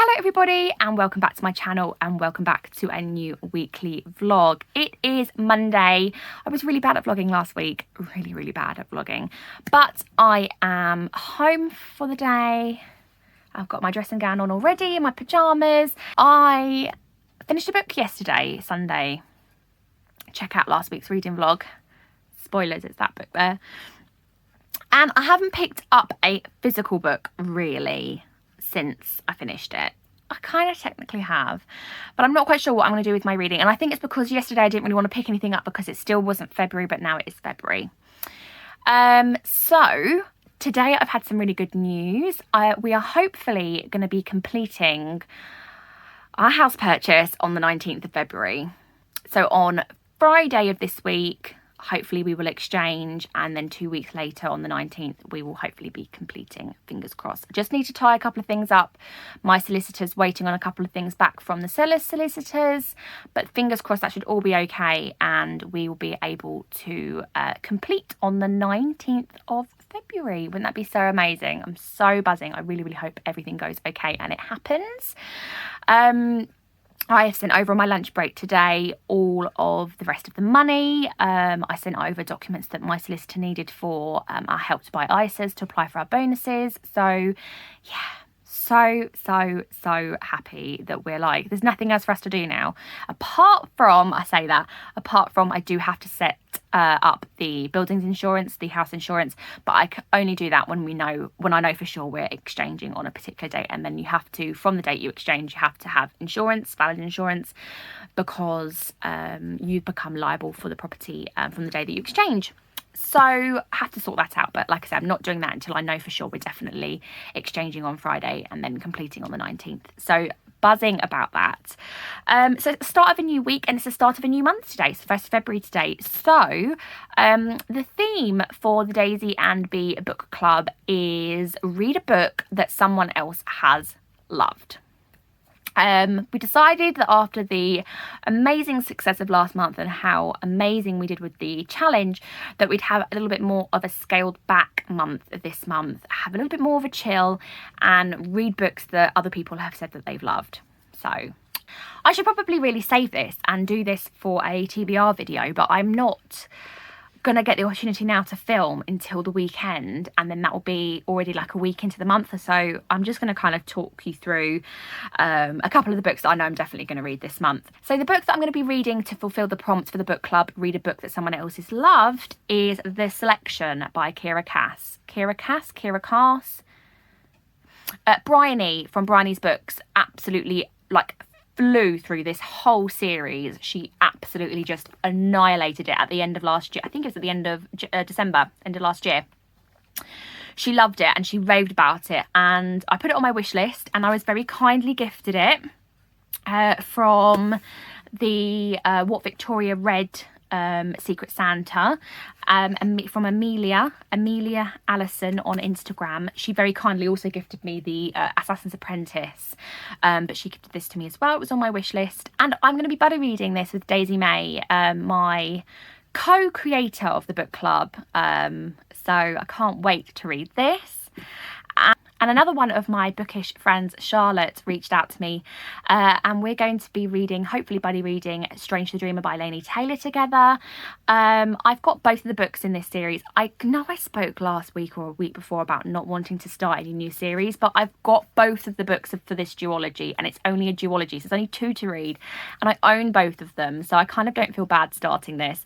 Hello everybody and welcome back to my channel and welcome back to a new weekly vlog. It is Monday. I was really bad at vlogging last week, really bad at vlogging, but I am home for the day. I've got my dressing gown on already in my pajamas. I finished a book yesterday, Sunday. Check out last week's reading vlog. Spoilers, it's that book there. And I haven't picked up a physical book really since I finished it. I kind of technically have, but I'm not quite sure what I'm going to do with my reading. And I think it's because yesterday I didn't really want to pick anything up because it still wasn't February, but now it is February. So today I've had some really good news. We are hopefully going to be completing our house purchase on the 19th of February. So on Friday of this week, hopefully we will exchange, and then 2 weeks later on the 19th we will hopefully be completing, fingers crossed. I just need to tie a couple of things up. My solicitor's waiting on a couple of things back from the seller's solicitors, but fingers crossed that should all be okay and we will be able to complete on the 19th of February. Wouldn't that be so amazing? I'm so buzzing. I really hope everything goes okay and it happens. I have sent over on my lunch break today all of the rest of the money. I sent over documents that my solicitor needed for our Help to Buy ISAs to apply for our bonuses. So yeah, so happy that we're like, there's nothing else for us to do now. Apart from I do have to set up the buildings insurance, the house insurance, but I can only do that when I know for sure we're exchanging on a particular date. And then you have to, from the date you exchange, you have to have insurance, valid insurance, because you become liable for the property from the day that you exchange. So I have to sort that out, but like I said, I'm not doing that until I know for sure we're definitely exchanging on Friday and then completing on the 19th. So buzzing about that. So it's the start of a new week and it's the start of a new month today. It's 1st February today. So the theme for the Daisy and Bee book club is read a book that someone else has loved. We decided that after the amazing success of last month and how amazing we did with the challenge, that we'd have a little bit more of a scaled back month this month, have a little bit more of a chill and read books that other people have said that they've loved. So I should probably really save this and do this for a TBR video, but I'm not gonna get the opportunity now to film until the weekend, and then that will be already like a week into the month or so. I'm just gonna kind of talk you through a couple of the books that I know I'm definitely going to read this month. So the book that I'm going to be reading to fulfill the prompt for the book club, read a book that someone else has loved, is The Selection by Kira Cass. Briony from Briony's books absolutely like flew through this whole series. She absolutely just annihilated it at the end of last year. I think it was at the end of December, end of last year. She loved it and she raved about it, and I put it on my wish list and I was very kindly gifted it from the What Victoria Read Secret Santa, and from Amelia Allison on Instagram. She very kindly also gifted me the Assassin's Apprentice, but she gifted this to me as well. It was on my wish list, and I'm going to be buddy reading this with Daisy May, my co-creator of the book club. So I can't wait to read this. And another one of my bookish friends, Charlotte, reached out to me, and we're going to be reading, hopefully buddy reading, Strange the Dreamer by Laini Taylor together. I've got both of the books in this series. I know I spoke last week or a week before about not wanting to start any new series, but I've got both of the books for this duology, and it's only a duology, so there's only 2 to read, and I own both of them, so I kind of don't feel bad starting this.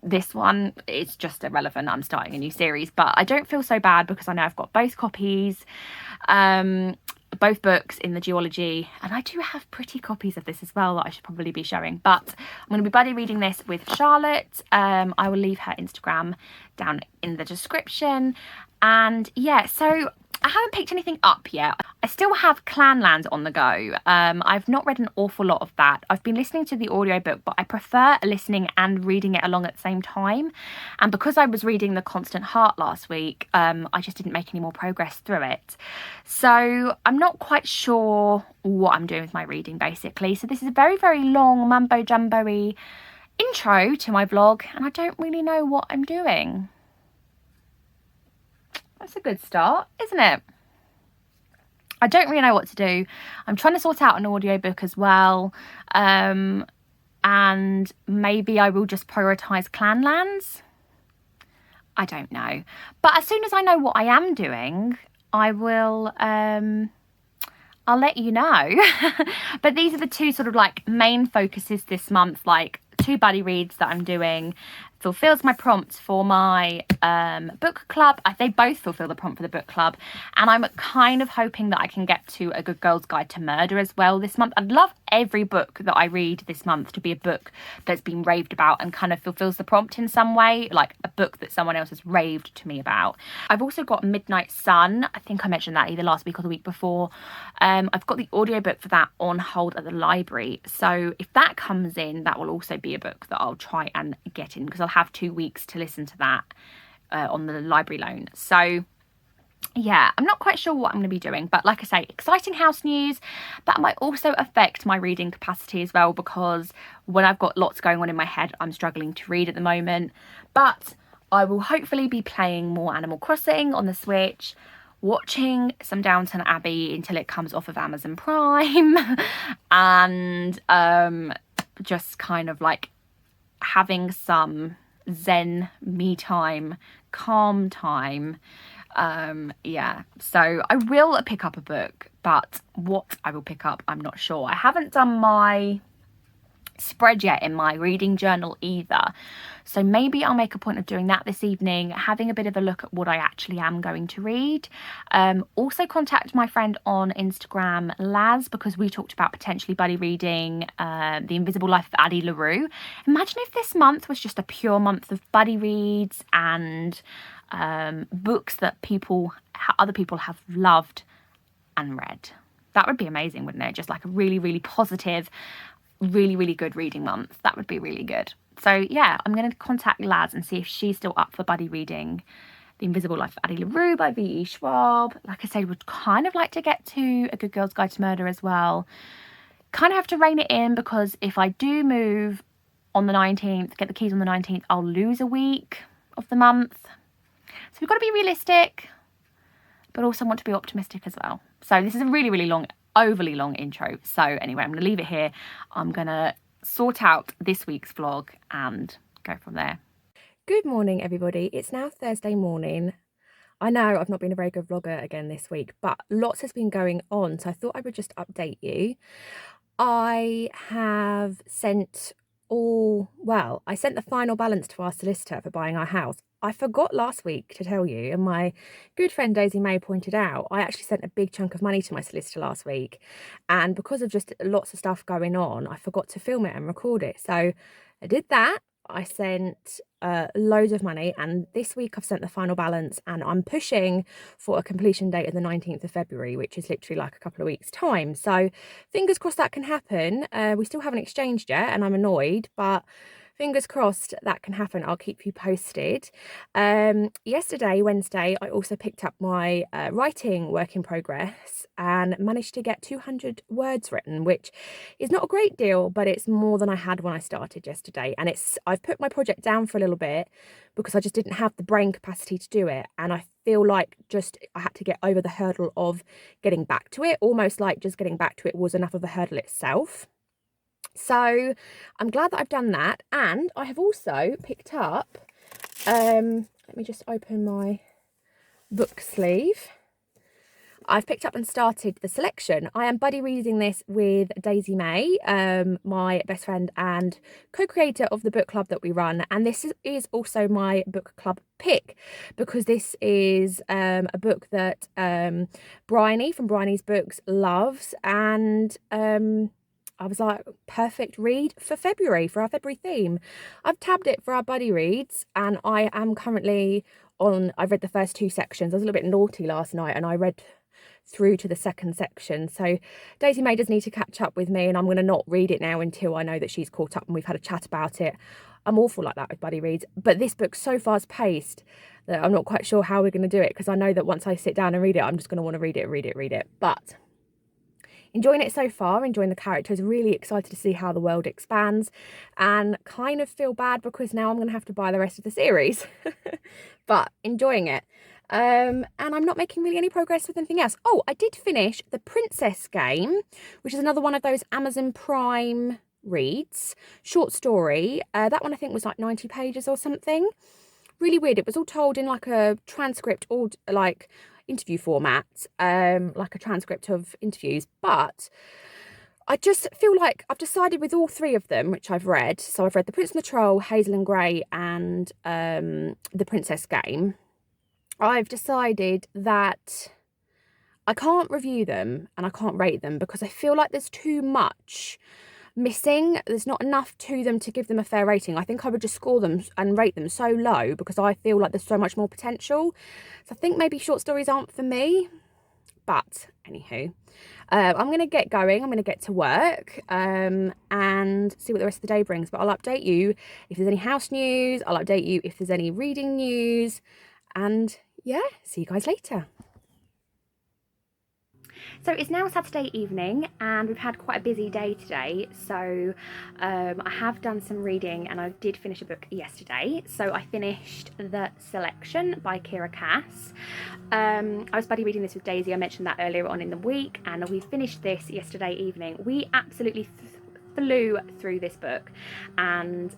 This one, it's just irrelevant. I'm starting a new series, but I don't feel so bad because I know I've got both copies, both books in the duology, and I do have pretty copies of this as well that I should probably be showing. But I'm going to be buddy reading this with Charlotte. I will leave her Instagram down in the description. And yeah, so I haven't picked anything up yet. I still have Clanland on the go. I've not read an awful lot of that. I've been listening to the audiobook, but I prefer listening and reading it along at the same time. And because I was reading The Constant Heart last week, I just didn't make any more progress through it. So I'm not quite sure what I'm doing with my reading, basically. So this is a very long mumbo jumbo-y intro to my vlog, and I don't really know what I'm doing. That's a good start, isn't it? I don't really know what to do. I'm trying to sort out an audiobook as well. And maybe I will just prioritise Clanlands. I don't know. But as soon as I know what I am doing, I will, I'll let you know. But these are the two sort of like main focuses this month, like 2 buddy reads that I'm doing. Fulfills my prompt for my book club. They both fulfill the prompt for the book club, and I'm kind of hoping that I can get to A Good Girl's Guide to Murder as well this month. I'd love every book that I read this month to be a book that's been raved about and kind of fulfills the prompt in some way, like a book that someone else has raved to me about. I've also got Midnight Sun. I think I mentioned that either last week or the week before. I've got the audiobook for that on hold at the library, so if that comes in, that will also be a book that I'll try and get in, because I'll have 2 weeks to listen to that on the library loan. So yeah, I'm not quite sure what I'm going to be doing, but like I say, exciting house news. That might also affect my reading capacity as well, because when I've got lots going on in my head, I'm struggling to read at the moment. But I will hopefully be playing more Animal Crossing on the Switch, watching some Downton Abbey until it comes off of Amazon Prime, and just kind of like having some zen me time, calm time. Yeah, so I will pick up a book, but what I will pick up, I'm not sure. I haven't done my spread yet in my reading journal either, so maybe I'll make a point of doing that this evening, having a bit of a look at what I actually am going to read. Also contact my friend on Instagram, Laz, because we talked about potentially buddy reading The Invisible Life of Addie LaRue. Imagine if this month was just a pure month of buddy reads and books that other people have loved and read. That would be amazing, wouldn't it? Just like a really, really positive, really, really good reading month. That would be really good. So yeah, I'm going to contact Laz and see if she's still up for buddy reading The Invisible Life of Addie LaRue by V.E. Schwab. Like I say, would kind of like to get to A Good Girl's Guide to Murder as well. Kind of have to rein it in, because if I do move on the 19th, get the keys on the 19th, I'll lose a week of the month. So we've got to be realistic, but also want to be optimistic as well. So this is a really, really long, overly long intro. So anyway, I'm going to leave it here. I'm going to sort out this week's vlog and go from there. Good morning, everybody. It's now Thursday morning. I know I've not been a very good vlogger again this week, but lots has been going on, so I thought I would just update you. I have sent I sent the final balance to our solicitor for buying our house. I forgot last week to tell you, and my good friend Daisy May pointed out, I actually sent a big chunk of money to my solicitor last week, and because of just lots of stuff going on, I forgot to film it and record it. So I did that. I sent loads of money, and this week I've sent the final balance, and I'm pushing for a completion date of the 19th of February, which is literally like a couple of weeks time. So fingers crossed that can happen. We still haven't exchanged yet, and I'm annoyed, but fingers crossed that can happen. I'll keep you posted. Yesterday, Wednesday, I also picked up my writing work in progress and managed to get 200 words written, which is not a great deal, but it's more than I had when I started yesterday. And I've put my project down for a little bit because I just didn't have the brain capacity to do it. And I feel like I had to get over the hurdle of getting back to it, almost like just getting back to it was enough of a hurdle itself. So I'm glad that I've done that, and I have also picked up, let me just open my book sleeve. I've picked up and started the selection. I am buddy reading this with Daisy May, my best friend and co-creator of the book club that we run, and this is also my book club pick, because this is a book that Briony from Briony's Books loves, and I was like, perfect read for February, for our February theme. I've tabbed it for our buddy reads, and I am currently I've read the first 2 sections. I was a little bit naughty last night, and I read through to the second section. So Daisy May does need to catch up with me, and I'm going to not read it now until I know that she's caught up and we've had a chat about it. I'm awful like that with buddy reads, but this book's so fast paced that I'm not quite sure how we're going to do it, because I know that once I sit down and read it, I'm just going to want to read it. But enjoying it so far, enjoying the characters, really excited to see how the world expands, and kind of feel bad because now I'm going to have to buy the rest of the series. But enjoying it. And I'm not making really any progress with anything else. Oh, I did finish The Princess Game, which is another one of those Amazon Prime reads, short story. That one I think was like 90 pages or something. Really weird. It was all told in like a transcript or like interview format, like a transcript of interviews. But I just feel like I've decided with all three of them, which I've read. So I've read The Prince and the Troll, Hazel and Grey, and The Princess Game. I've decided that I can't review them and I can't rate them because I feel like there's too much missing. There's not enough to them to give them a fair rating. I think I would just score them and rate them so low because I feel like there's so much more potential. So I think maybe short stories aren't for me. But anywho, I'm going to get going. I'm going to get to work and see what the rest of the day brings. But I'll update you if there's any house news. I'll update you if there's any reading news. And yeah, see you guys later. So it's now Saturday evening and we've had quite a busy day today. So I have done some reading and I did finish a book yesterday. So I finished The Selection by Kira Cass. I was buddy reading this with Daisy. I mentioned that earlier on in the week and we finished this yesterday evening. We absolutely flew through this book, and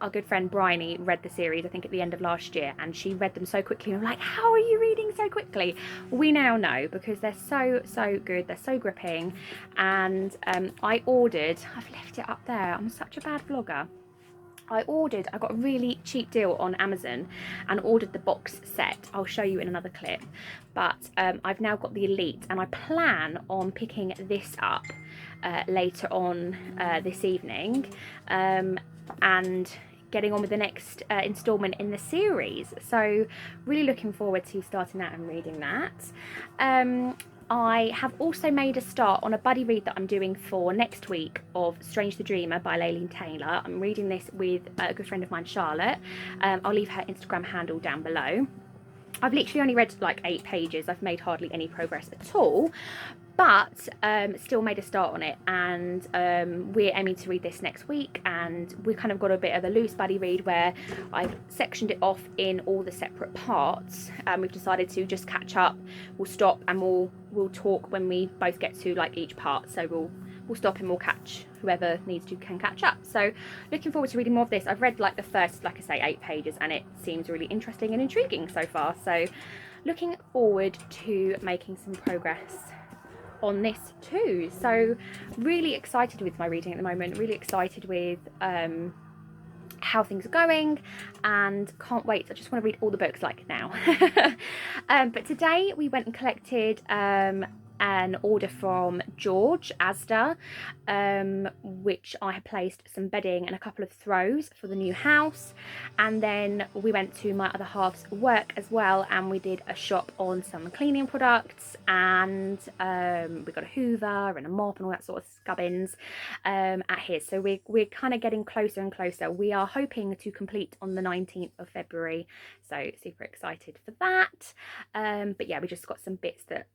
our good friend Briony read the series I think at the end of last year, and she read them so quickly and I'm like, how are you reading so quickly? We now know because they're so good, they're so gripping. And I've left it up there, I'm such a bad vlogger. I got a really cheap deal on Amazon and ordered the box set. I'll show you in another clip. But I've now got the Elite and I plan on picking this up later on this evening and getting on with the next instalment in the series. So really looking forward to starting that and reading that. I have also made a start on a buddy read that I'm doing for next week of Strange the Dreamer by Layleen Taylor. I'm reading this with a good friend of mine, Charlotte. I'll leave her Instagram handle down below. I've literally only read like 8 pages. I've made hardly any progress at all, but still made a start on it, and we're aiming to read this next week. And we kind of got a bit of a loose buddy read where I've sectioned it off in all the separate parts. We've decided to just catch up. We'll stop and we'll talk when we both get to like each part. So we'll stop and we'll catch whoever needs to can catch up. So looking forward to reading more of this. I've read like the first, like I say, 8 pages and it seems really interesting and intriguing so far. So looking forward to making some progress on this too. So really excited with my reading at the moment, really excited with how things are going, and can't wait. I just want to read all the books like now. But today we went and collected an order from George Asda, which I had placed some bedding and a couple of throws for the new house. And then we went to my other half's work as well, and we did a shop on some cleaning products, and we got a hoover and a mop and all that sort of scubbins at his. So we're kind of getting closer and closer. We are hoping to complete on the 19th of February, so super excited for that. But yeah, we just got some bits that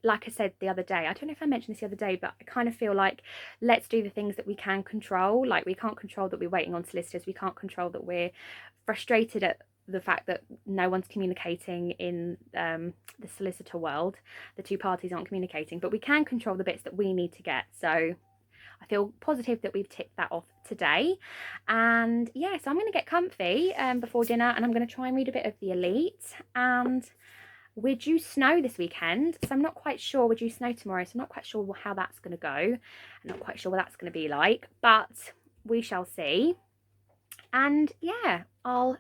like I said the other day, I don't know if I mentioned this the other day, but I kind of feel like let's do the things that we can control. Like we can't control that we're waiting on solicitors. We can't control that we're frustrated at the fact that no one's communicating in the solicitor world. The two parties aren't communicating, but we can control the bits that we need to get. So I feel positive that we've ticked that off today. And yeah, so I'm going to get comfy before dinner, and I'm going to try and read a bit of the Elite. And we're due snow this weekend, so I'm not quite sure. We're due snow tomorrow, so I'm not quite sure how that's going to go. I'm not quite sure what that's going to be like, but we shall see. And yeah, I'll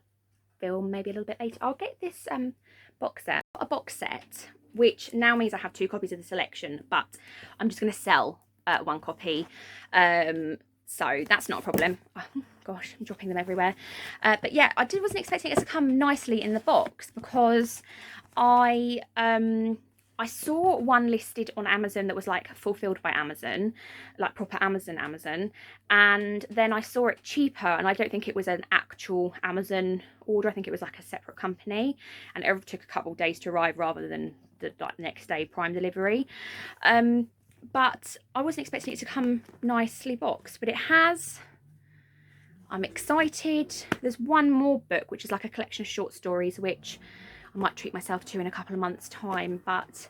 film maybe a little bit later. I'll get this box set, which now means I have 2 copies of The Selection, but I'm just going to sell 1 copy. So that's not a problem. Oh, gosh, I'm dropping them everywhere. But yeah, I wasn't expecting it to come nicely in the box, because I saw one listed on Amazon that was like fulfilled by Amazon, like proper Amazon, and then I saw it cheaper, and I don't think it was an actual Amazon order. I think it was like a separate company, and it took a couple of days to arrive rather than the like next day prime delivery. But I wasn't expecting it to come nicely boxed, but it has. I'm excited. There's one more book, which is like a collection of short stories, which I might treat myself to in a couple of months' time. But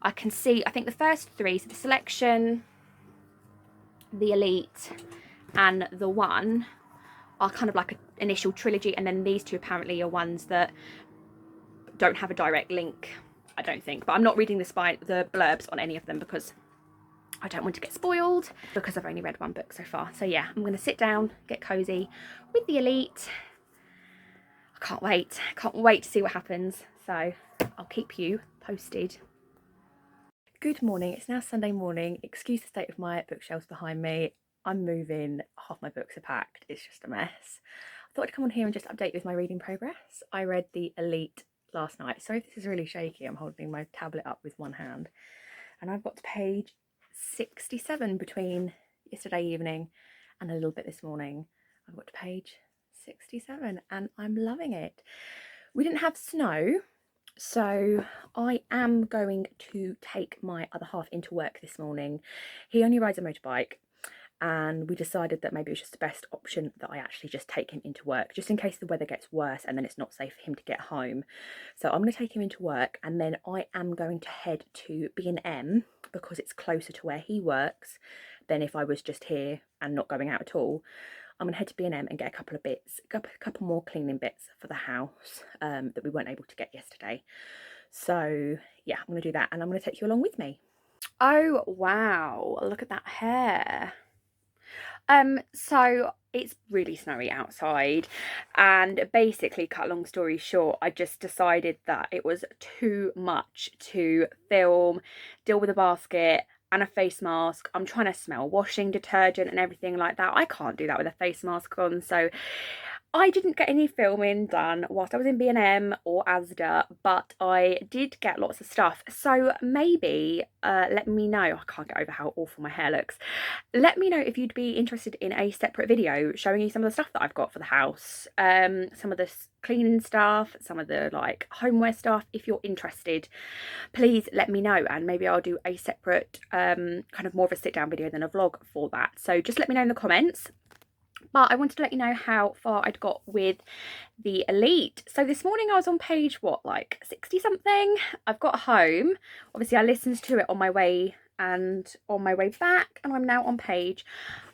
I can see, I think the first three, so the Selection, the Elite and the One, are kind of like an initial trilogy, and then these two apparently are ones that don't have a direct link, I don't think. But I'm not reading the blurbs on any of them because I don't want to get spoiled, because I've only read one book so far. So yeah, I'm going to sit down, get cozy with the Elite. I can't wait to see what happens. So I'll keep you posted. Good morning, it's now Sunday morning. Excuse the state of my bookshelves behind me. I'm moving, half my books are packed, it's just a mess. I thought I'd come on here and just update you with my reading progress. I read the Elite last night. Sorry if this is really shaky, I'm holding my tablet up with one hand. And I've got to page 67 between yesterday evening and a little bit this morning. I've got to page 67 and I'm loving it. We didn't have snow, so I am going to take my other half into work this morning. He only rides a motorbike, and we decided that maybe it was just the best option that I actually just take him into work, just in case the weather gets worse and then it's not safe for him to get home. So I'm going to take him into work, and then I am going to head to B&M because it's closer to where he works than if I was just here and not going out at all. I'm going to head to B&M and get a couple of bits, a couple more cleaning bits for the house that we weren't able to get yesterday. So yeah, I'm going to do that, and I'm going to take you along with me. Oh wow, look at that hair. So it's really snowy outside, and basically, cut a long story short, I just decided that it was too much to film, deal with a basket and a face mask. I'm trying to smell washing detergent and everything like that. I can't do that with a face mask on, so I didn't get any filming done whilst I was in B&M or Asda, but I did get lots of stuff. So maybe let me know. I can't get over how awful my hair looks. Let me know if you'd be interested in a separate video showing you some of the stuff that I've got for the house. Some of the cleaning stuff, some of the like homeware stuff. If you're interested, please let me know, and maybe I'll do a separate kind of more of a sit down video than a vlog for that. So just let me know in the comments. But I wanted to let you know how far I'd got with the Elite. So this morning I was on page, what, like 60 something? I've got home. Obviously I listened to it on my way and on my way back, and I'm now on page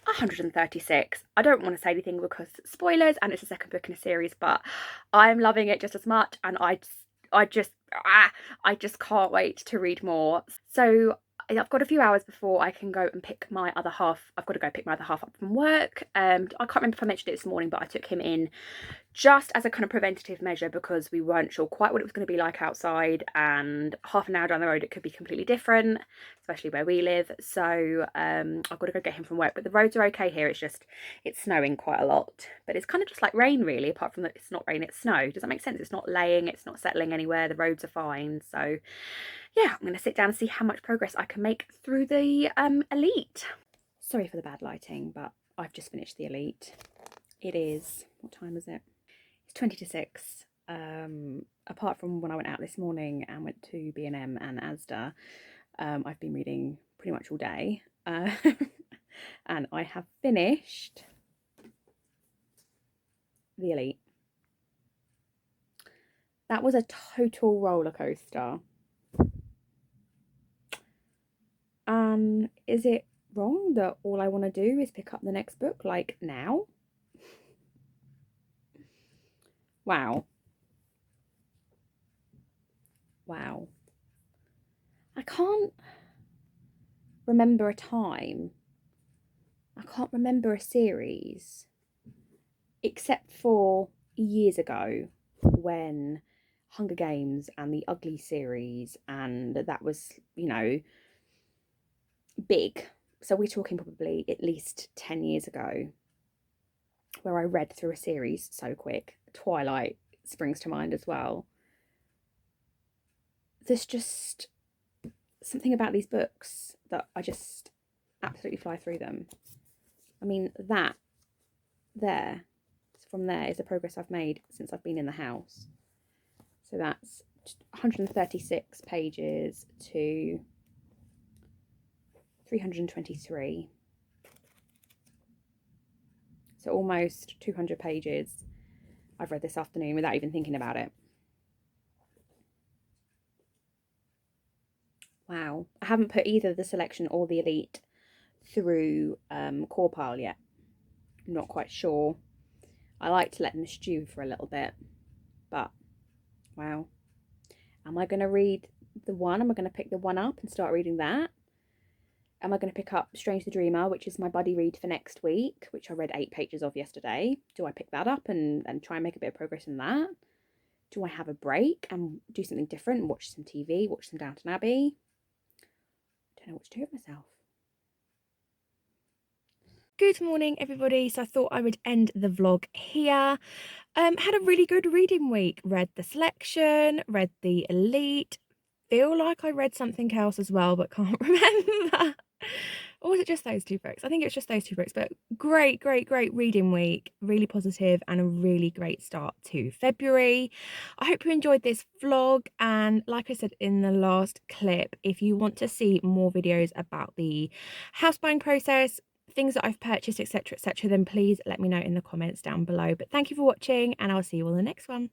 136. I don't want to say anything because spoilers, and it's the second book in a series, but I'm loving it just as much, and I just can't wait to read more. So I've got a few hours before I can go and pick my other half. I've got to go pick my other half up from work. I can't remember if I mentioned it this morning, but I took him in just as a kind of preventative measure because we weren't sure quite what it was going to be like outside, and half an hour down the road it could be completely different, especially where we live. So I've got to go get him from work, but the roads are okay here. It's snowing quite a lot, but it's kind of just like rain really, apart from that it's not rain, it's snow. Does that make sense? It's not laying, it's not settling anywhere, the roads are fine. So yeah, I'm going to sit down and see how much progress I can make through the Elite. Sorry for the bad lighting, but I've just finished the Elite. It is, what time is it? It's 20 to 6. Apart from when I went out this morning and went to B&M and Asda, I've been reading pretty much all day. And I have finished the Elite. That was a total roller coaster. Is it wrong that all I want to do is pick up the next book like now? Wow. I can't remember a time, I can't remember a series, except for years ago when Hunger Games and the Ugly series, and that was, you know, big. So we're talking probably at least 10 years ago, where I read through a series so quick. Twilight springs to mind as well. There's just something about these books that I just absolutely fly through them. I mean, that there, from there is the progress I've made since I've been in the house. So that's 136 pages to 323. So almost 200 pages I've read this afternoon without even thinking about it. Wow. I haven't put either the selection or the elite through core pile yet. I'm not quite sure. I like to let them stew for a little bit, but wow. Am I going to read the one? Am I going to pick the one up and start reading that? Am I going to pick up Strange the Dreamer, which is my buddy read for next week, which I read 8 pages of yesterday? Do I pick that up and try and make a bit of progress in that? Do I have a break and do something different and watch some TV, watch some Downton Abbey? I don't know what to do with myself. Good morning, everybody. So I thought I would end the vlog here. Had a really good reading week. Read the selection, read the elite. Feel like I read something else as well, but can't remember. Or was it just those 2 books? I think it was just those 2 books, but great reading week. Really positive and a really great start to February. I hope you enjoyed this vlog. And like I said in the last clip, if you want to see more videos about the house buying process, things that I've purchased, etc., then please let me know in the comments down below. But thank you for watching, and I'll see you all in the next one.